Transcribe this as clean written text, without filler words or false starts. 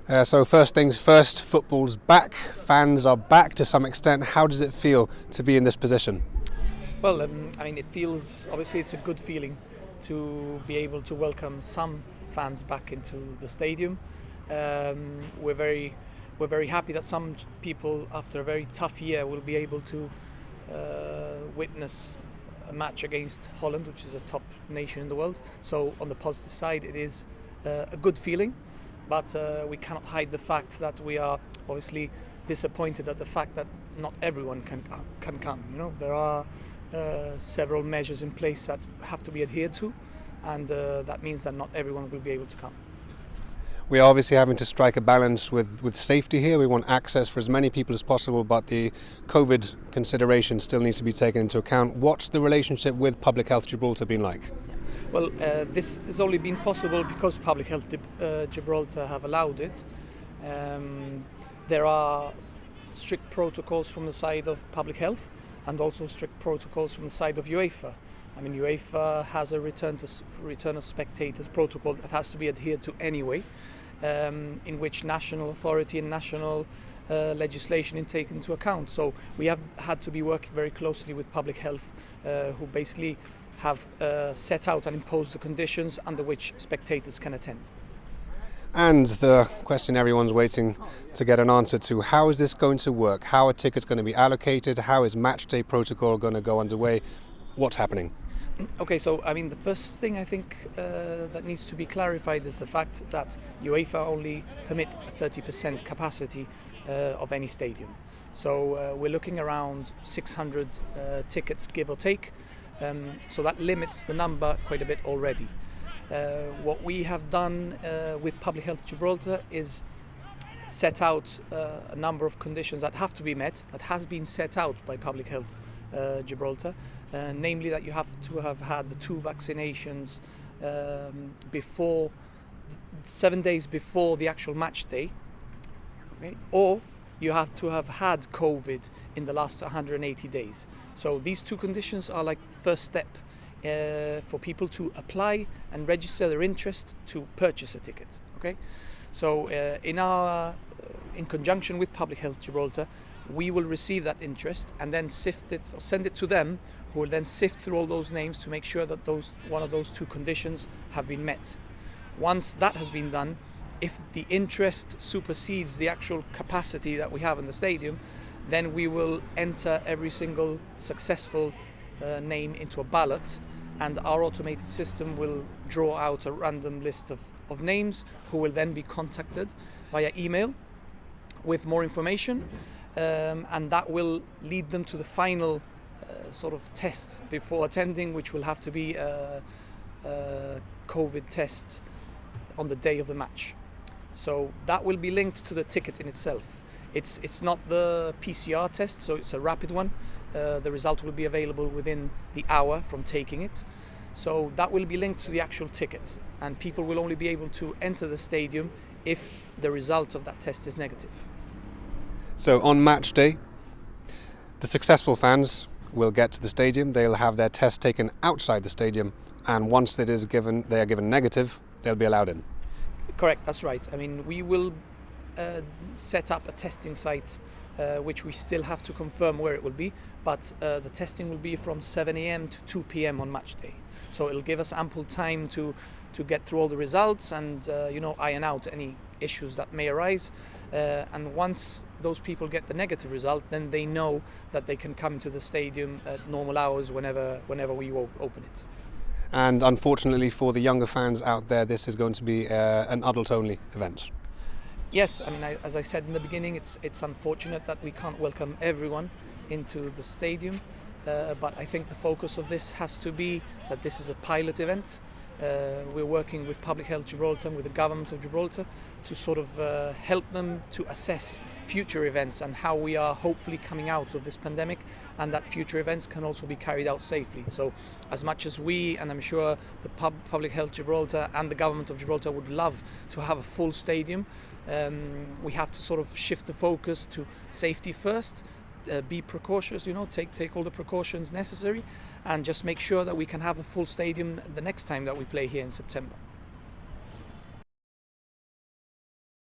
So first things first, football's back, fans are back to some extent. How does it feel to be in this position? Well, it feels, obviously it's a good feeling to be able to welcome some fans back into the stadium. We're very happy that some people, after a very tough year, will be able to witness a match against Holland, which is a top nation in the world. So on the positive side, it is a good feeling, but we cannot hide the fact that we are obviously disappointed at the fact that not everyone can come. There are several measures in place that have to be adhered to, and that means that not everyone will be able to come. We are obviously having to strike a balance with safety here. We want access for as many people as possible, but the COVID consideration still needs to be taken into account. What's the relationship with Public Health Gibraltar been like? Well, this has only been possible because Public Health Gibraltar have allowed it. There are strict protocols from the side of Public Health and also strict protocols from the side of UEFA. UEFA has a return of spectators protocol that has to be adhered to anyway, in which national authority and national legislation is taken into account. So we have had to be working very closely with Public Health, who basically have set out and imposed the conditions under which spectators can attend. And the question everyone's waiting to get an answer to, how is this going to work? How are tickets going to be allocated? How is match day protocol going to go underway? What's happening? Okay, so the first thing I think that needs to be clarified is the fact that UEFA only permit a 30% capacity of any stadium. So we're looking around 600 tickets, give or take. So that limits the number quite a bit already. What we have done with Public Health Gibraltar is set out a number of conditions that have to be met, that has been set out by Public Health Gibraltar, namely that you have to have had the 2 vaccinations before 7 days before the actual match day, okay? Or you have to have had COVID in the last 180 days. So these 2 conditions are like the first step for people to apply and register their interest to purchase a ticket. Okay, so in conjunction with Public Health Gibraltar, we will receive that interest and then sift it or send it to them, who will then sift through all those names to make sure that one of those 2 conditions have been met. Once that has been done, if the interest supersedes the actual capacity that we have in the stadium, then we will enter every single successful name into a ballot, and our automated system will draw out a random list of names who will then be contacted via email with more information, and that will lead them to the final sort of test before attending, which will have to be a COVID test on the day of the match. So that will be linked to the ticket in itself. It's not the PCR test, so it's a rapid one. The result will be available within the hour from taking it. So that will be linked to the actual ticket, and people will only be able to enter the stadium if the result of that test is negative. So on match day, the successful fans will get to the stadium, they'll have their test taken outside the stadium, and once they are given negative, they'll be allowed in. Correct, that's right. We will set up a testing site, which we still have to confirm where it will be, but the testing will be from 7 a.m. to 2 p.m. on match day. So it'll give us ample time to get through all the results and iron out any issues that may arise. And once those people get the negative result, then they know that they can come to the stadium at normal hours whenever we open it. And unfortunately for the younger fans out there, this is going to be an adult-only event. Yes, as I said in the beginning, it's unfortunate that we can't welcome everyone into the stadium, but I think the focus of this has to be that this is a pilot event. We're working with Public Health Gibraltar and with the government of Gibraltar to sort of help them to assess future events and how we are hopefully coming out of this pandemic, and that future events can also be carried out safely. So as much as we, and I'm sure the Public Health Gibraltar and the government of Gibraltar would love to have a full stadium, we have to sort of shift the focus to safety first, be precautious, take all the precautions necessary, and just make sure that we can have a full stadium the next time that we play here in September.